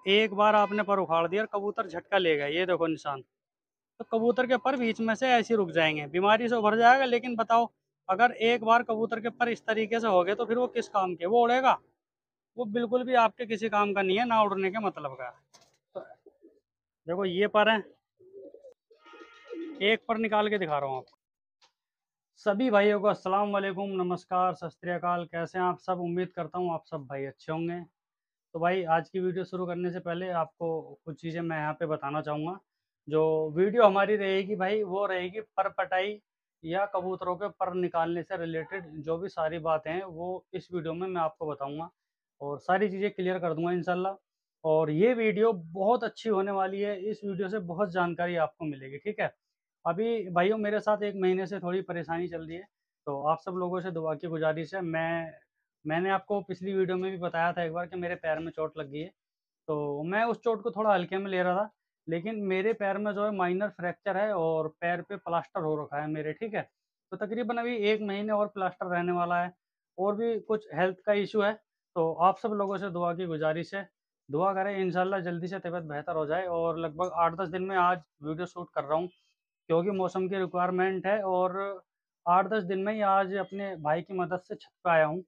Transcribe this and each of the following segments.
एक बार आपने पर उखाड़ दिया और कबूतर झटका ले गया, ये देखो निशान। तो कबूतर के पर बीच में से ऐसे ही रुक जाएंगे, बीमारी से उभर जाएगा। लेकिन बताओ, अगर एक बार कबूतर के पर इस तरीके से हो गए तो फिर वो किस काम के? वो उड़ेगा? वो बिल्कुल भी आपके किसी काम का नहीं है, ना उड़ने के मतलब का है। तो देखो ये पर है, एक पर निकाल के दिखा रहा हूँ आपको। सभी भाइयों को अस्सलाम वालेकुम, नमस्कार, सत श्री अकाल। कैसे हैं आप सब? उम्मीद करता हूँ आप सब भाई अच्छे होंगे। तो भाई आज की वीडियो शुरू करने से पहले आपको कुछ चीज़ें मैं यहाँ पे बताना चाहूँगा। जो वीडियो हमारी रहेगी भाई, वो रहेगी पर पटाई या कबूतरों के पर निकालने से रिलेटेड जो भी सारी बातें हैं वो इस वीडियो में मैं आपको बताऊँगा और सारी चीज़ें क्लियर कर दूँगा इंशाल्लाह। और ये वीडियो बहुत अच्छी होने वाली है, इस वीडियो से बहुत जानकारी आपको मिलेगी, ठीक है? अभी भाइयों मेरे साथ 1 महीने से थोड़ी परेशानी चल रही है, तो आप सब लोगों से दुआ की गुज़ारिश है। मैंने आपको पिछली वीडियो में भी बताया था एक बार कि मेरे पैर में चोट लग गई है, तो मैं उस चोट को थोड़ा हल्के में ले रहा था। लेकिन मेरे पैर में जो है माइनर फ्रैक्चर है और पैर पे प्लास्टर हो रखा है मेरे, ठीक है? तो तकरीबन अभी 1 महीने और प्लास्टर रहने वाला है, और भी कुछ हेल्थ का इश्यू है। तो आप सब लोगों से दुआ की गुज़ारिश है। दुआ करें इंशाल्लाह जल्दी से तबीयत बेहतर हो जाए, और लगभग 8-10 दिन में आज वीडियो शूट कर रहा हूँ, क्योंकि मौसम की रिक्वायरमेंट है। और 8-10 दिन में ही आज अपने भाई की मदद से छत पे आया हूँ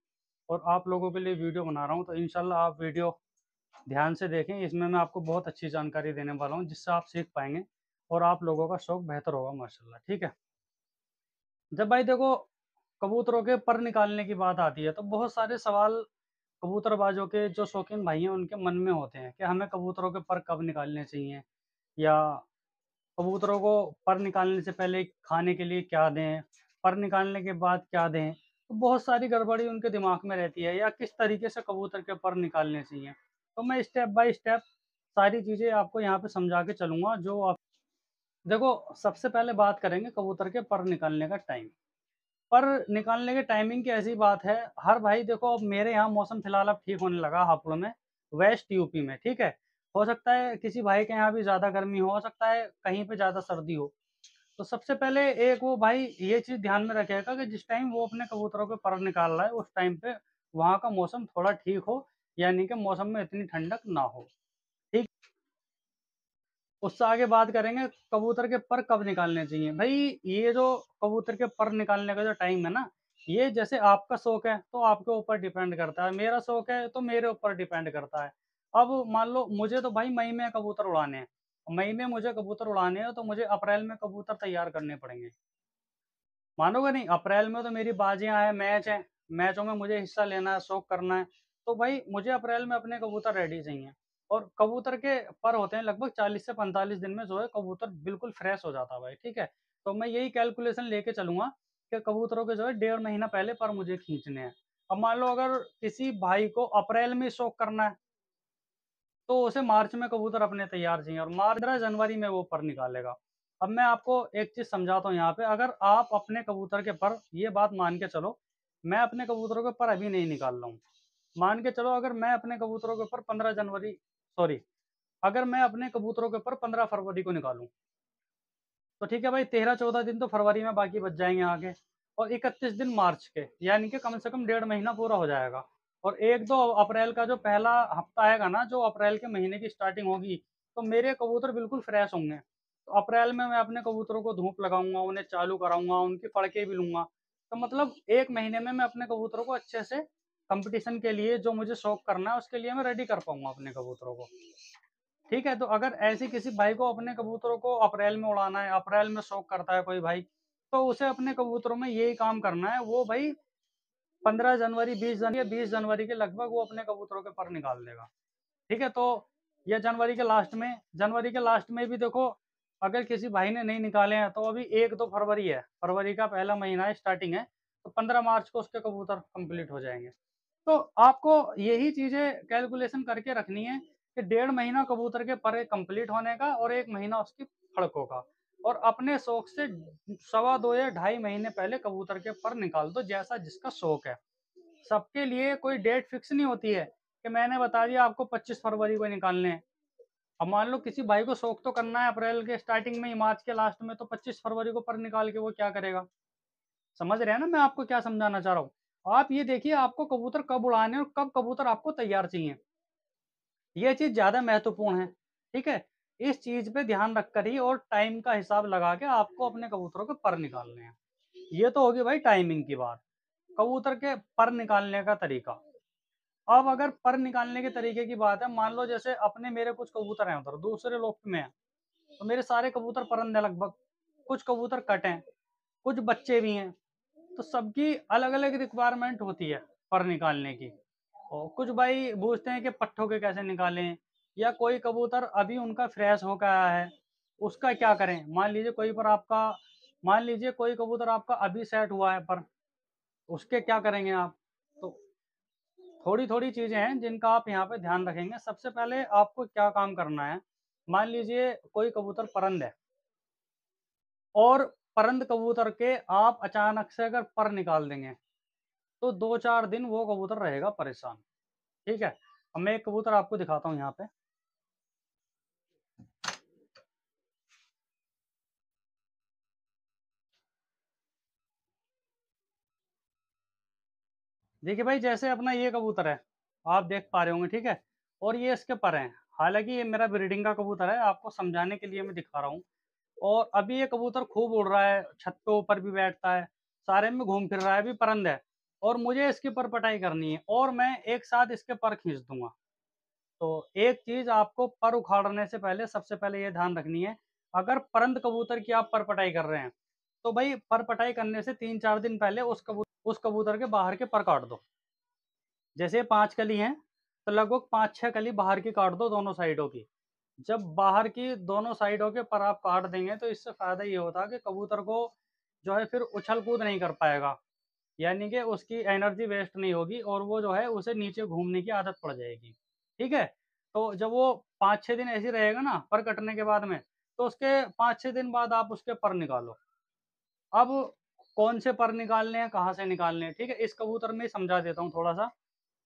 और आप लोगों के लिए वीडियो बना रहा हूँ। तो इंशाल्लाह आप वीडियो ध्यान से देखें, इसमें मैं आपको बहुत अच्छी जानकारी देने वाला हूँ जिससे आप सीख पाएंगे और आप लोगों का शौक बेहतर होगा माशाल्लाह, ठीक है? जब भाई देखो कबूतरों के पर निकालने की बात आती है तो बहुत सारे सवाल कबूतरबाजों के जो शौकीन भाई हैं उनके मन में होते हैं कि हमें कबूतरों के पर कब निकालने चाहिए, या कबूतरों को पर निकालने से पहले खाने के लिए क्या दें, पर निकालने के बाद क्या दें। तो बहुत सारी गड़बड़ी उनके दिमाग में रहती है, या किस तरीके से कबूतर के पर निकालने चाहिए। तो मैं स्टेप बाय स्टेप सारी चीज़ें आपको यहाँ पे समझा के चलूँगा। जो आप देखो, सबसे पहले बात करेंगे कबूतर के पर निकालने का टाइम। पर निकालने के टाइमिंग की ऐसी बात है, हर भाई देखो, अब मेरे यहाँ मौसम फिलहाल अब ठीक होने लगा हापुड़ में, वेस्ट यूपी में, ठीक है? हो सकता है किसी भाई के यहाँ भी ज़्यादा गर्मी हो सकता है कहीं पे ज़्यादा सर्दी हो। तो सबसे पहले एक वो भाई ये चीज़ ध्यान में रखेगा कि जिस टाइम वो अपने कबूतरों के पर निकाल रहा है उस टाइम पे वहाँ का मौसम थोड़ा ठीक हो, यानी कि मौसम में इतनी ठंडक ना हो, ठीक? उससे आगे बात करेंगे कबूतर के पर कब निकालने चाहिए। भाई ये जो कबूतर के पर निकालने का जो टाइम है ना, ये जैसे आपका शौक है तो आपके ऊपर डिपेंड करता है, मेरा शौक है तो मेरे ऊपर डिपेंड करता है। अब मान लो मुझे तो भाई मई में कबूतर उड़ाने हैं, मई में मुझे कबूतर उड़ाने हैं तो मुझे अप्रैल में कबूतर तैयार करने पड़ेंगे। मानोगे नहीं, अप्रैल में तो मेरी बाजियां हैं, मैच हैं, मैचों में मुझे हिस्सा लेना है, शौक करना है। तो भाई मुझे अप्रैल में अपने कबूतर रेडी चाहिए। और कबूतर के पर होते हैं लगभग 40 से 45 दिन में जो है कबूतर बिल्कुल फ्रेश हो जाता है भाई, ठीक है? तो मैं यही कैलकुलेशन लेके चलूंगा कि कबूतरों के जो है 1.5 महीना पहले पर मुझे खींचने हैं। अब मान लो अगर किसी भाई को अप्रैल में शौक करना है तो उसे मार्च में कबूतर अपने तैयार चाहिए, और मार्च 15 जनवरी में वो पर निकालेगा। अब मैं आपको एक चीज़ समझाता हूँ यहाँ पे, अगर आप अपने कबूतर के पर, ये बात मान के चलो, मैं अपने कबूतरों के पर अभी नहीं निकाल रहा हूँ। मान के चलो अगर मैं अपने कबूतरों के ऊपर 15 जनवरी, सॉरी, अगर मैं अपने कबूतरों के ऊपर 15 फरवरी को निकालूं, तो ठीक है भाई, 13-14 दिन तो फरवरी में बाकी बच जाएंगे आगे, और 31 दिन मार्च के, यानी कि कम से कम 1.5 महीना पूरा हो जाएगा। और 1-2 अप्रैल का जो पहला हफ्ता आएगा ना, जो अप्रैल के महीने की स्टार्टिंग होगी, तो मेरे कबूतर बिल्कुल फ्रेश होंगे। तो अप्रैल में मैं अपने कबूतरों को धूप लगाऊंगा, उन्हें चालू कराऊंगा, उनकी फड़के भी लूंगा। तो मतलब 1 महीने में मैं अपने कबूतरों को अच्छे से कंपटीशन के लिए, जो मुझे शौक करना है उसके लिए मैं रेडी कर पाऊंगा अपने कबूतरों को, ठीक है? तो अगर ऐसे किसी भाई को अपने कबूतरों को अप्रैल में उड़ाना है, अप्रैल में शौक करता है कोई भाई, तो उसे अपने कबूतरों में यही काम करना है। वो भाई 15 जनवरी, 20 जनवरी, 20 जनवरी के लगभग वो अपने कबूतरों के पर निकाल देगा, ठीक है? तो ये जनवरी के लास्ट में भी देखो, अगर किसी भाई ने नहीं निकाले हैं तो अभी 1-2 फरवरी है, फरवरी का पहला महीना है, स्टार्टिंग है, तो 15 मार्च को उसके कबूतर कंप्लीट हो जाएंगे। तो आपको यही चीज़ें कैलकुलेशन करके रखनी है कि 1.5 महीना कबूतर के पर कंप्लीट होने का और 1 महीना उसकी फड़कों का, और अपने शौक से 2.25 या 2.5 महीने पहले कबूतर के पर निकाल दो, जैसा जिसका शौक है। सबके लिए कोई डेट फिक्स नहीं होती है कि मैंने बता दिया आपको 25 फरवरी को निकालने हैं। अब मान लो किसी भाई को शौक तो करना है अप्रैल के स्टार्टिंग में ही, मार्च के लास्ट में, तो 25 फरवरी को पर निकाल के वो क्या करेगा? समझ रहे हैं ना मैं आपको क्या समझाना चाह रहा हूँ? आप ये देखिए आपको कबूतर कब उड़ाने हैं और कब कबूतर आपको तैयार चाहिए। ये चीज़ ज़्यादा महत्वपूर्ण है, ठीक है? इस चीज़ पे ध्यान रखकर ही और टाइम का हिसाब लगा के आपको अपने कबूतरों के पर निकालने हैं। ये तो होगी भाई टाइमिंग की बात। कबूतर के पर निकालने का तरीका। अब अगर पर निकालने के तरीके की बात है, मान लो जैसे अपने मेरे कुछ कबूतर हैं उधर, दूसरे लोफ्ट में हैं, तो मेरे सारे कबूतर परंदे लगभग, कुछ कबूतर कट हैं, कुछ बच्चे भी हैं, तो सबकी अलग-अलग रिक्वायरमेंट होती है पर निकालने की। और कुछ भाई पूछते हैं कि पट्ठों के कैसे निकालें, या कोई कबूतर अभी उनका फ्रेश होकर आया है, उसका क्या करें? मान लीजिए कोई कबूतर आपका अभी सेट हुआ है पर, उसके क्या करेंगे आप? तो थोड़ी-थोड़ी चीज़ें हैं जिनका आप यहाँ पे ध्यान रखेंगे। सबसे पहले आपको क्या काम करना है, मान लीजिए कोई कबूतर परंद है और परंद कबूतर के आप अचानक से अगर पर निकाल देंगे, तो 2-4 दिन वो कबूतर रहेगा परेशान, ठीक है? अब मैं एक कबूतर आपको दिखाता हूँ यहाँ पे। देखिए भाई, जैसे अपना ये कबूतर है, आप देख पा रहे होंगे, ठीक है? और ये इसके पर हैं। हालाँकि ये मेरा ब्रीडिंग का कबूतर है, आपको समझाने के लिए मैं दिखा रहा हूँ। और अभी ये कबूतर खूब उड़ रहा है, छत के ऊपर भी बैठता है, सारे में घूम फिर रहा है, अभी परंद है और मुझे इसकी परपटाई करनी है और मैं एक साथ इसके पर खींच दूँगा। तो एक चीज़ आपको पर उखाड़ने से पहले सबसे पहले ये ध्यान रखनी है, अगर परंद कबूतर की आप परपटाई कर रहे हैं, तो भई परपटाई करने से 3-4 दिन पहले उस कबूतर के बाहर के पर काट दो। जैसे 5 कली हैं, तो लगभग 5-6 कली बाहर की काट दो दोनों साइडों की। जब बाहर की दोनों साइडों के पर आप काट देंगे तो इससे फ़ायदा ये होता है कि कबूतर को जो है फिर उछल-कूद नहीं कर पाएगा। यानी कि उसकी एनर्जी वेस्ट नहीं होगी और वो जो है उसे नीचे घूमने की आदत पड़ जाएगी। ठीक है? तो जब वो 5-6 दिन ऐसे ही रहेगा ना पर कटने के बाद में, तो उसके 5-6 दिन बाद आप उसके पर निकालो। अब कौन से पर निकालने हैं, कहाँ से निकालने हैं, ठीक है? इस कबूतर में समझा देता हूँ थोड़ा-सा।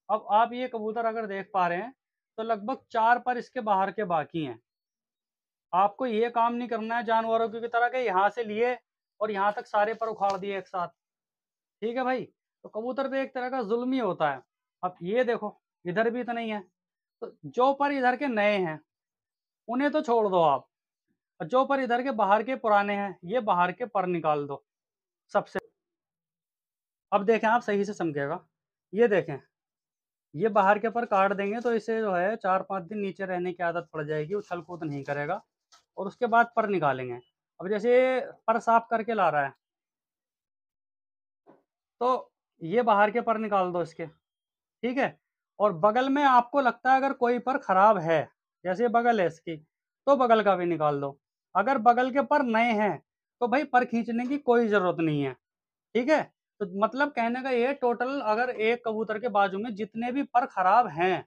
अब आप ये कबूतर अगर देख पा रहे हैं, तो लगभग 4 पर इसके बाहर के बाकी हैं। आपको ये काम नहीं करना है जानवरों की तरह के यहाँ से लिए और यहाँ तक सारे पर उखाड़ दिए एक साथ। ठीक है भाई? तो कबूतर पे एक तरह का ज़ुल्म ही होता है। अब ये देखो, इधर भी इतने ही हैं, तो जो पर इधर के नए हैं, उन्हें तो छोड़ दो आप। और जो पर इधर के बाहर के पुराने हैं, ये बाहर के पर निकाल दो सबसे। अब देखें आप सही से समझिएगा। ये देखें, ये बाहर के पर काट देंगे तो इसे जो है 4-5 दिन नीचे रहने की आदत पड़ जाएगी, उछल-कूद नहीं करेगा और उसके बाद पर निकालेंगे। अब जैसे ये पर साफ करके ला रहा है, तो ये बाहर के पर निकाल दो इसके, ठीक है? और बगल में आपको लगता है अगर कोई पर खराब है, जैसे ये बगल है इसकी, तो बगल का भी निकाल दो। अगर बगल के पर नए हैं, तो भाई पर खींचने की कोई ज़रूरत नहीं है, ठीक है? तो मतलब कहने का ये है टोटल अगर एक कबूतर के बाजू में जितने भी पर खराब हैं,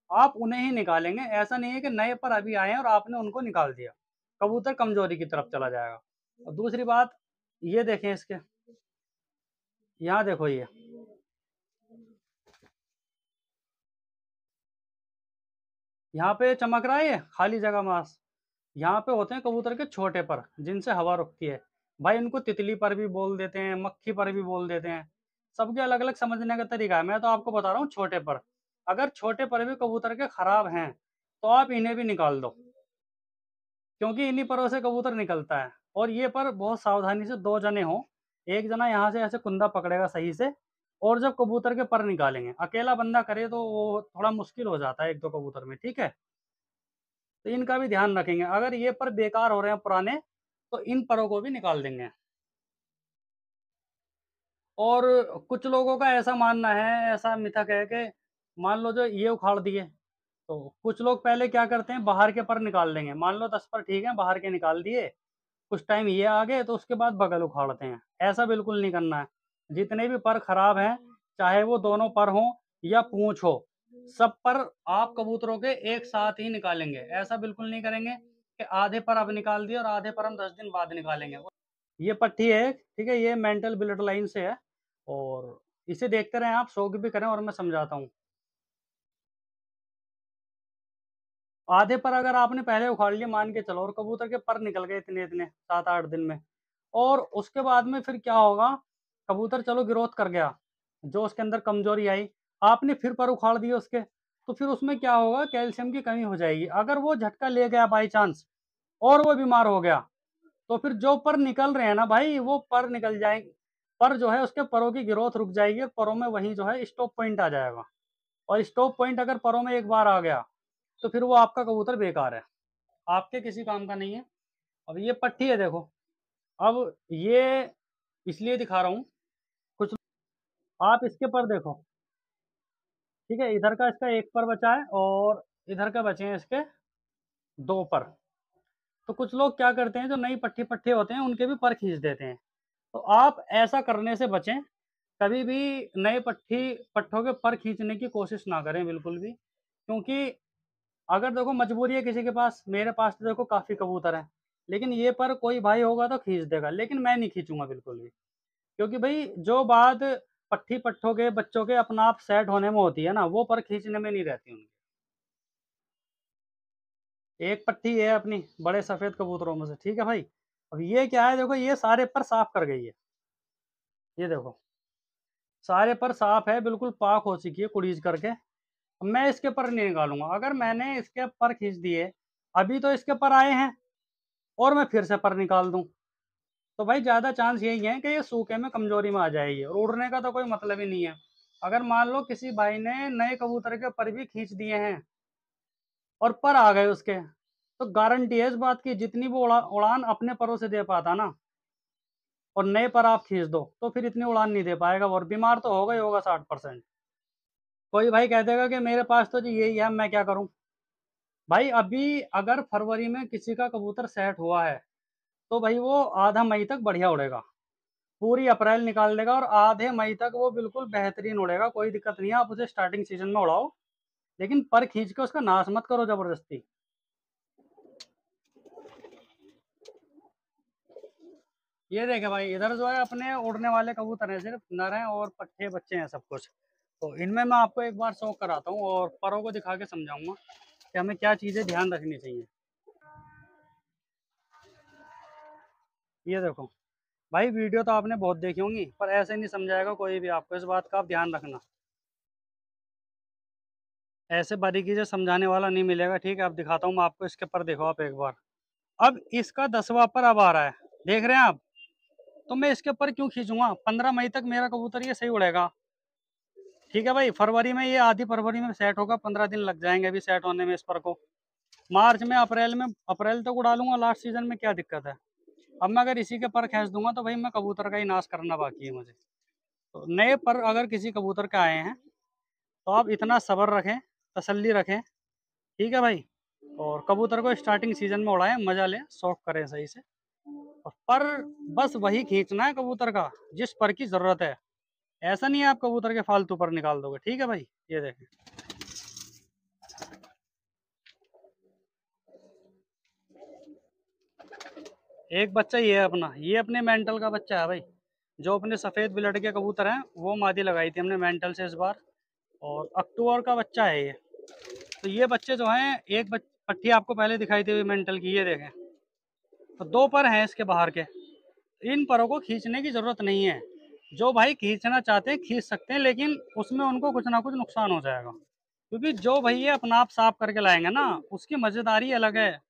आप उन्हें ही निकालेंगे। ऐसा नहीं है कि नए पर अभी आए हैं और आपने उनको निकाल दिया। कबूतर कमज़ोरी की तरफ चला जाएगा। और दूसरी बात, ये देखें इसके, यहाँ देखो ये। यहाँ पे चमक रहा है ये, खाली जगह मास। यहाँ पे होते हैं कबूतर के छोटे पर, जिनसे हवा रुकती है। भाई इनको तितली पर भी बोल देते हैं, मक्खी पर भी बोल देते हैं। सबके अलग-अलग समझने का तरीका है। मैं तो आपको बता रहा हूँ छोटे पर। अगर छोटे पर भी कबूतर के खराब हैं, तो आप इन्हें भी निकाल दो। क्योंकि इन्हीं परों से कबूतर निकलता है। और ये पर बहुत सावधानी से 2 जने हों, एक जना यहाँ से ऐसे कुंदा पकड़ेगा सही से और जब कबूतर के पर निकालेंगे। अकेला बंदा करे तो वो थोड़ा मुश्किल हो जाता है 1-2 कबूतर में, ठीक है? तो इनका भी ध्यान रखेंगे। अगर ये पर बेकार हो रहे हैं पुराने, तो इन परों को भी निकाल देंगे। और कुछ लोगों का ऐसा मानना है, ऐसा मिथक है कि मान लो जो ये उखाड़ दिए, तो कुछ लोग पहले क्या करते हैं बाहर के पर निकाल देंगे। मान लो 10 पर ठीक है, बाहर के निकाल दिए, कुछ टाइम ये आ गए तो उसके बाद बगल उखाड़ते हैं। ऐसा बिल्कुल नहीं करना है। जितने भी पर खराब हैं, चाहे वो दोनों पर हों या पूँछ हो, सब पर आप कबूतरों के एक साथ ही निकालेंगे। ऐसा बिल्कुल नहीं करेंगे कि आधे पर अब निकाल दिए और आधे पर हम 10 दिन बाद निकालेंगे। ये पट्टी है, ठीक है? ये मेंटल ब्लड लाइन से है और इसे देखते रहें आप, शौक भी करें और मैं समझाता हूँ। आधे पर अगर आपने पहले उखाड़ लिए मान के चलो और कबूतर के पर निकल गए इतने-इतने 7-8 दिन में और उसके बाद में फिर क्या होगा, कबूतर चलो ग्रोथ कर गया, जो उसके अंदर कमज़ोरी आई, आपने फिर पर उखाड़ दिए उसके, तो फिर उसमें क्या होगा, कैल्शियम की कमी हो जाएगी। अगर वो झटका ले गया बाई चांस और वो बीमार हो गया, तो फिर जो पर निकल रहे हैं ना भाई, वो पर निकल जाएंगे। पर जो है उसके परों की ग्रोथ रुक जाएगी और परों में वहीं जो है स्टॉप पॉइंट आ जाएगा। और स्टॉप पॉइंट अगर परों में एक बार आ गया, तो फिर वो आपका कबूतर बेकार है, आपके किसी काम का नहीं है। अब ये पट्टी है देखो, अब ये इसलिए दिखा रहा हूँ, कुछ आप इसके पर देखो, ठीक है, इधर का इसका एक पर बचा है और इधर का बचे हैं इसके दो पर। तो कुछ लोग क्या करते हैं, जो नई पट्टी पट्टे होते हैं उनके भी पर खींच देते हैं। तो आप ऐसा करने से बचें, कभी भी नए पट्टों के पर खींचने की कोशिश ना करें बिल्कुल भी। क्योंकि अगर देखो मजबूरी है किसी के पास, मेरे पास तो देखो काफ़ी कबूतर हैं, लेकिन ये पर कोई भाई होगा तो खींच देगा, लेकिन मैं नहीं खींचूंगा बिल्कुल भी। क्योंकि भाई जो बात पट्टों के बच्चों के अपना आप सेट होने में होती है ना, वो पर खींचने में नहीं रहती उनकी। एक पट्टी है अपनी बड़े सफ़ेद कबूतरों में से, ठीक है भाई। अब ये क्या है, देखो ये सारे पर साफ कर गई है, ये देखो सारे पर साफ है, बिल्कुल पाक हो चुकी है कुड़ीज करके। अब मैं इसके पर नहीं निकालूंगा। अगर मैंने इसके पर खींच दिए, अभी तो इसके पर आए हैं और मैं फिर से पर निकाल दूं, तो भाई ज़्यादा चांस यही है कि ये सूखे में कमजोरी में आ जाएगी और उड़ने का तो कोई मतलब ही नहीं है। अगर मान लो किसी भाई ने नए कबूतर के पर भी खींच दिए हैं और पर आ गए उसके, तो गारंटी है इस बात की, जितनी वो उड़ान अपने परों से दे पाता ना, और नए पर आप खींच दो तो फिर इतनी उड़ान नहीं दे पाएगा और बीमार तो होगा ही होगा 60%। कोई भाई कह देगा कि मेरे पास तो जी यही है, मैं क्या करूं। भाई अभी अगर फरवरी में किसी का कबूतर सेट हुआ है, तो भाई वो आधा मई तक बढ़िया उड़ेगा, पूरी अप्रैल निकाल देगा और आधे मई तक वो बिल्कुल बेहतरीन उड़ेगा, कोई दिक्कत नहीं है। आप उसे स्टार्टिंग सीजन में उड़ाओ, लेकिन पर खींच के उसका नाश मत करो जबरदस्ती। ये देखे भाई, इधर जो है अपने उड़ने वाले कबूतर हैं, सिर्फ नर हैं और पट्टे बच्चे हैं सब कुछ। तो इनमें मैं आपको एक बार शौक कराता हूँ और परों को दिखा के समझाऊंगा कि हमें क्या चीज़ें ध्यान रखनी चाहिए। ये देखो भाई, वीडियो तो आपने बहुत देखी होंगी, पर ऐसे नहीं समझाएगा कोई भी आपको, इस बात का आप ध्यान रखना। ऐसे बारीकी से समझाने वाला नहीं मिलेगा, ठीक है। अब दिखाता हूँ मैं आपको, इसके पर देखो आप एक बार। अब इसका 10वां पर अब आ रहा है, देख रहे हैं आप। तो मैं इसके ऊपर क्यों खींचूंगा, 15 मई तक मेरा कबूतर ये सही उड़ेगा, ठीक है भाई। फरवरी में ये आधी फरवरी में सेट होगा, 15 दिन लग जाएंगे अभी सेट होने में इस पर को। मार्च में अप्रैल तक उड़ा लूंगा लास्ट सीजन में, क्या दिक्कत है। अब मैं अगर इसी के पर खींच दूंगा तो भाई मैं कबूतर का ही नाश करना बाकी है मुझे। तो नए पर अगर किसी कबूतर के आए हैं, तो आप इतना सब्र रखें, तसल्ली रखें, ठीक है भाई। और कबूतर को स्टार्टिंग सीजन में उड़ाएं, मजा लें, शौक करें सही से। और पर बस वही खींचना है कबूतर का जिस पर की जरूरत है। ऐसा नहीं है आप कबूतर के फालतू पर निकाल दोगे, ठीक है भाई। ये देखें, एक बच्चा ये है अपना, ये अपने मेंटल का बच्चा है भाई। जो अपने सफ़ेद बिलट के कबूतर हैं वो मादी लगाई थी हमने मेंटल से इस बार, और अक्टूबर का बच्चा है ये। तो ये बच्चे जो हैं, पट्टी आपको पहले दिखाई थी मेंटल की, ये देखें। तो दो पर हैं इसके बाहर के। इन परों को खींचने की ज़रूरत नहीं है। जो भाई खींचना चाहते हैं खींच सकते हैं, लेकिन उसमें उनको कुछ ना कुछ नुकसान हो जाएगा। क्योंकि जो भाई ये अपना आप साफ करके लाएंगे ना, उसकी मज़ेदारी अलग है।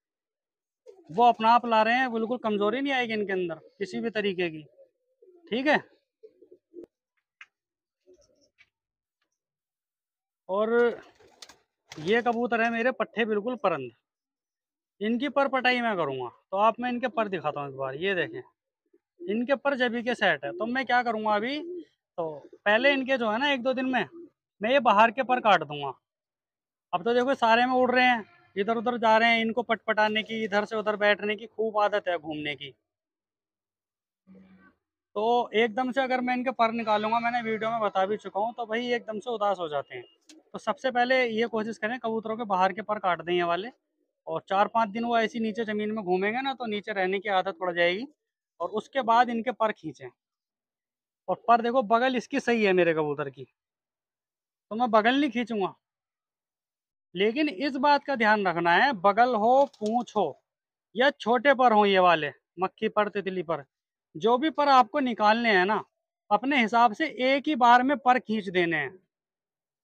वो अपना आप ला रहे हैं, बिल्कुल कमज़ोरी नहीं आएगी इनके अंदर किसी भी तरीके की, ठीक है। और ये कबूतर है मेरे पट्टे बिल्कुल परंद, इनकी पर पटाई मैं करूँगा। तो आप मैं इनके पर दिखाता हूँ एक बार, ये देखें। इनके पर जबी के सेट है, तो मैं क्या करूँगा अभी, तो पहले इनके जो है ना 1-2 दिन में मैं ये बाहर के पर काट दूंगा। अब तो देखो सारे में उड़ रहे हैं, इधर उधर जा रहे हैं, इनको पटपटाने की, इधर से उधर बैठने की खूब आदत है, घूमने की। तो एकदम से अगर मैं इनके पर निकालूंगा, मैंने वीडियो में बता भी चुका हूँ, तो भाई एकदम से उदास हो जाते हैं। तो सबसे पहले ये कोशिश करें कबूतरों के बाहर के पर काट दें ये वाले, और 4-5 दिन वो ऐसी नीचे ज़मीन में घूमेंगे ना, तो नीचे रहने की आदत पड़ जाएगी। और उसके बाद इनके पर खींचें। और पर देखो बगल इसकी सही है मेरे कबूतर की, तो मैं बगल नहीं खींचूंगा। लेकिन इस बात का ध्यान रखना है, बगल हो, पूंछ हो, या छोटे पर हो ये वाले, मक्खी पर, तितली पर, जो भी पर आपको निकालने हैं ना, अपने हिसाब से एक ही बार में पर खींच देने हैं।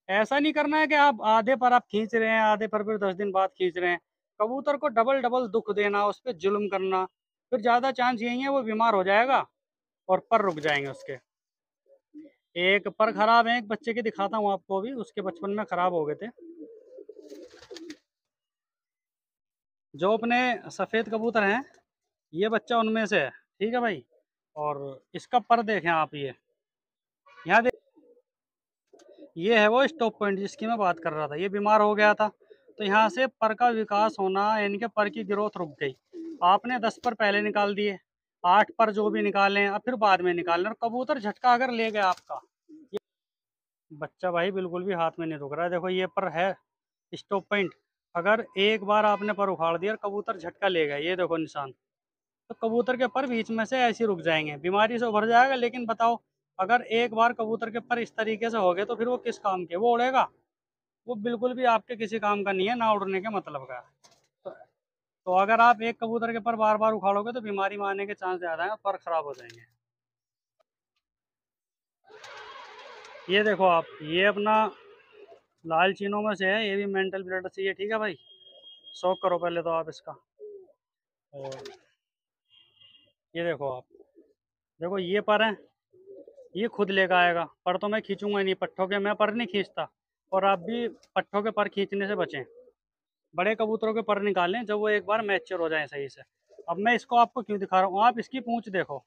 ऐसा नहीं करना है कि आप आधे पर आप खींच रहे हैं, आधे पर फिर 10 दिन बाद खींच रहे हैं। कबूतर को डबल डबल दुख देना, उस पर जुल्म करना, फिर ज़्यादा चांस यही है वो बीमार हो जाएगा और पर रुक जाएंगे उसके। एक पर खराब है, एक बच्चे के दिखाता हूँ आपको, अभी उसके बचपन में खराब हो गए थे। जो अपने सफ़ेद कबूतर हैं, ये बच्चा उनमें से है, ठीक है भाई। और इसका पर देखें आप, ये यहाँ देख, ये है वो स्टॉप पॉइंट जिसकी मैं बात कर रहा था। ये बीमार हो गया था, तो यहाँ से पर का विकास होना, यानी कि पर की ग्रोथ रुक गई। आपने 10 पर पहले निकाल दिए, 8 पर जो भी निकालें अब फिर बाद में निकालें, और कबूतर झटका अगर ले गया आपका, ये बच्चा भाई बिल्कुल भी हाथ में नहीं रुक रहा है। देखो ये पर है स्टॉप पॉइंट, अगर एक बार आपने पर उखाड़ दिया और कबूतर झटका ले गया, ये देखो निशान, तो कबूतर के पर बीच में से ऐसे रुक जाएंगे, बीमारी से उभर जाएगा। लेकिन बताओ, अगर एक बार कबूतर के पर इस तरीके से हो गए तो फिर वो किस काम के, वो उड़ेगा? वो बिल्कुल भी आपके किसी काम का नहीं है, ना उड़ने के मतलब का है। तो, तो अगर आप एक कबूतर के पर बार बार उखाड़ोगे तो बीमारी में आने के चांस ज़्यादा है, पर खराब हो जाएंगे। ये देखो आप, ये अपना लाल चीनों में से है, ये भी मेंटल ब्लड से, ये ठीक है भाई। शौक करो पहले तो आप इसका। और ये देखो आप, देखो ये पर है, ये खुद लेकर आएगा। पर तो मैं खींचूंगा नहीं, पट्ठों के मैं पर नहीं खींचता। और आप भी पट्ठों के पर खींचने से बचें। बड़े कबूतरों के पर निकालें जब वो एक बार मैच्योर हो जाएं सही से। अब मैं इसको आपको क्यों दिखा रहा हूँ, आप इसकी पूंछ देखो,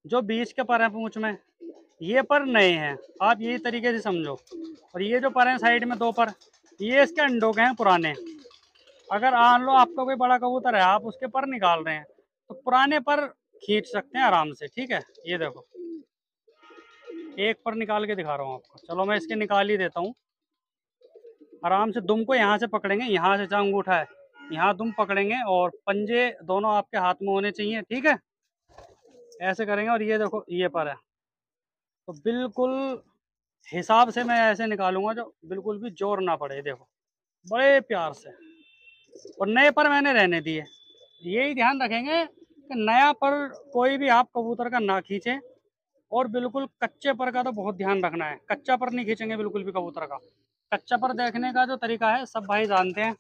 जो बीच के पर हैं पूंछ में, ये पर नए हैं, आप यही तरीके से समझो। और ये जो पर हैं साइड में दो पर, ये इसके अंडों के हैं पुराने। अगर मान लो आपका कोई बड़ा कबूतर है, आप उसके पर निकाल रहे हैं, तो पुराने पर खींच सकते हैं आराम से, ठीक है। ये देखो, एक पर निकाल के दिखा रहा हूँ आपको, चलो मैं इसके निकाल ही देता हूँ। आराम से दुम को यहाँ से पकड़ेंगे, यहाँ से जहाँ अंगूठा है, यहाँ दुम पकड़ेंगे और पंजे दोनों आपके हाथ में होने चाहिए, ठीक है। ऐसे करेंगे और ये देखो ये पर है, तो बिल्कुल हिसाब से मैं ऐसे निकालूंगा जो बिल्कुल भी जोर ना पड़े, देखो बड़े प्यार से। और नए पर मैंने रहने दिए। यही ध्यान रखेंगे कि नया पर कोई भी आप कबूतर का ना खींचे। और बिल्कुल कच्चे पर का तो बहुत ध्यान रखना है, कच्चा पर नहीं खींचेंगे बिल्कुल भी कबूतर का। कच्चा पर देखने का जो तरीका है सब भाई जानते हैं,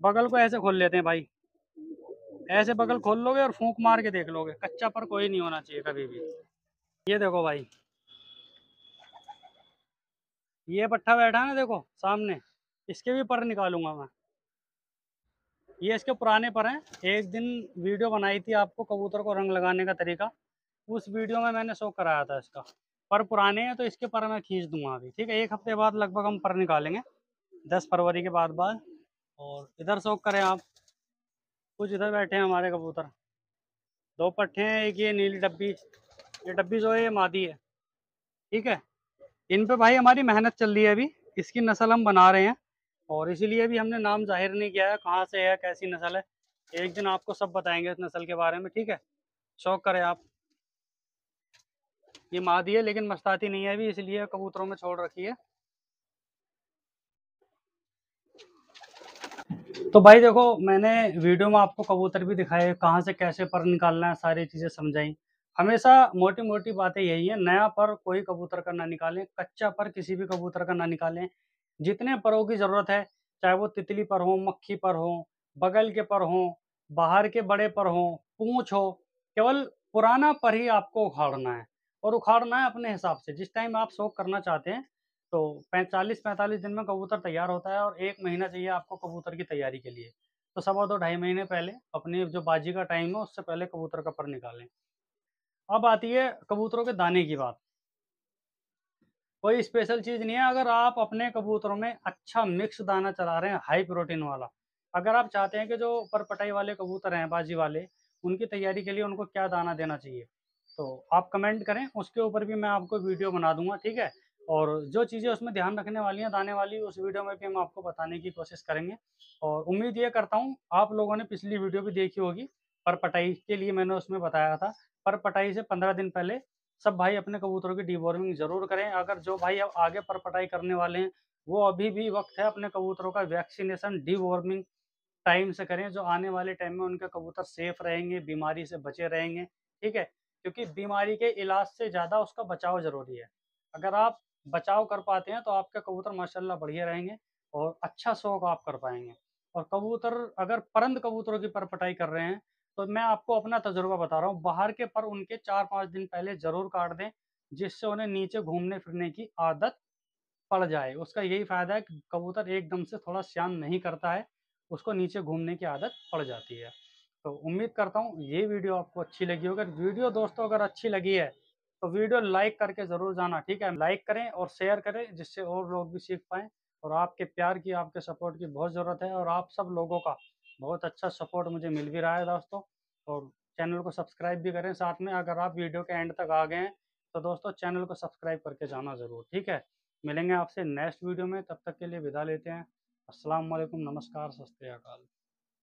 बगल को ऐसे खोल लेते हैं भाई, ऐसे बगल खोल लोगे और फूंक मार के देख लोगे, कच्चा पर कोई नहीं होना चाहिए कभी भी। ये देखो भाई, ये पट्ठा बैठा है ना, देखो सामने, इसके भी पर निकालूंगा मैं। ये इसके पुराने पर हैं। एक दिन वीडियो बनाई थी आपको कबूतर को रंग लगाने का तरीका, उस वीडियो में मैंने शो कराया था इसका। पर पुराने हैं तो इसके पर मैं खींच दूंगा अभी, ठीक है। एक हफ्ते बाद लगभग हम पर निकालेंगे, 10 फरवरी के बाद। और इधर शौक करें आप, कुछ इधर बैठे हैं हमारे कबूतर, दो पट्टे हैं, एक ये नीली डब्बी, ये डब्बी जो है ये मादी है, ठीक है। इन पे भाई हमारी मेहनत चल रही है अभी, इसकी नस्ल हम बना रहे हैं। और इसीलिए अभी हमने नाम जाहिर नहीं किया है कहाँ से है, कैसी नस्ल है। एक दिन आपको सब बताएंगे इस नस्ल के बारे में, ठीक है। शौक करें आप। ये मादी है लेकिन मस्ताती नहीं है अभी, इसलिए कबूतरों में छोड़ रखी है। तो भाई देखो, मैंने वीडियो में आपको कबूतर भी दिखाए, कहाँ से कैसे पर निकालना है, सारी चीज़ें समझाई। हमेशा मोटी मोटी बातें यही है, नया पर कोई कबूतर का ना निकालें, कच्चा पर किसी भी कबूतर का ना निकालें। जितने परों की ज़रूरत है, चाहे वो तितली पर हो, मक्खी पर हो, बगल के पर हो, बाहर के बड़े पर हो, पूँछ हो, केवल पुराना पर ही आपको उखाड़ना है। और उखाड़ना है अपने हिसाब से, जिस टाइम आप शौक करना चाहते हैं। तो 40-45 दिन में कबूतर तैयार होता है, और 1 महीना चाहिए आपको कबूतर की तैयारी के लिए। तो सवा 2 ढाई महीने पहले अपनी जो बाजी का टाइम है उससे पहले कबूतर का पर निकालें। अब आती है कबूतरों के दाने की बात। कोई स्पेशल चीज़ नहीं है, अगर आप अपने कबूतरों में अच्छा मिक्स दाना चला रहे हैं, हाई प्रोटीन वाला। अगर आप चाहते हैं कि जो परपटाई वाले कबूतर हैं, बाजी वाले, उनकी तैयारी के लिए उनको क्या दाना देना चाहिए, तो आप कमेंट करें, उसके ऊपर भी मैं आपको वीडियो बना दूंगा, ठीक है। और जो चीज़ें उसमें ध्यान रखने वाली हैं दाने वाली, उस वीडियो में भी हम आपको बताने की कोशिश करेंगे। और उम्मीद ये करता हूँ आप लोगों ने पिछली वीडियो भी देखी होगी, परपटाई के लिए मैंने उसमें बताया था। परपटाई से 15 दिन पहले सब भाई अपने कबूतरों की डीवॉर्मिंग ज़रूर करें। अगर जो भाई अब आगे परपटाई करने वाले हैं, वो अभी भी वक्त है अपने कबूतरों का वैक्सीनेशन डीवॉर्मिंग टाइम से करें, जो आने वाले टाइम में उनके कबूतर सेफ रहेंगे, बीमारी से बचे रहेंगे, ठीक है। क्योंकि बीमारी के इलाज से ज़्यादा उसका बचाव ज़रूरी है। अगर आप बचाव कर पाते हैं तो आपके कबूतर माशाल्लाह बढ़िया रहेंगे और अच्छा शौक आप कर पाएंगे। और कबूतर अगर परंद कबूतरों की परपटाई कर रहे हैं तो मैं आपको अपना तजुर्बा बता रहा हूँ, बाहर के पर उनके 4-5 दिन पहले ज़रूर काट दें, जिससे उन्हें नीचे घूमने-फिरने की आदत पड़ जाए। उसका यही फ़ायदा है कि कबूतर एकदम से थोड़ा श्यान नहीं करता है, उसको नीचे घूमने की आदत पड़ जाती है। तो उम्मीद करता हूँ ये वीडियो आपको अच्छी लगी होगी। अगर वीडियो दोस्तों अगर अच्छी लगी है, तो वीडियो लाइक करके ज़रूर जाना, ठीक है? लाइक करें और शेयर करें जिससे और लोग भी सीख पाएँ। और आपके प्यार की, आपके सपोर्ट की बहुत ज़रूरत है और आप सब लोगों का बहुत अच्छा सपोर्ट मुझे मिल भी रहा है दोस्तों। और चैनल को सब्सक्राइब भी करें साथ में। अगर आप वीडियो के एंड तक आ गए हैं, तो दोस्तों चैनल को सब्सक्राइब करके जाना ज़रूर, ठीक है? मिलेंगे आपसे नेक्स्ट वीडियो में, तब तक के लिए विदा लेते हैं। अस्सलाम वालेकुम, नमस्कार, सत श्री अकाल।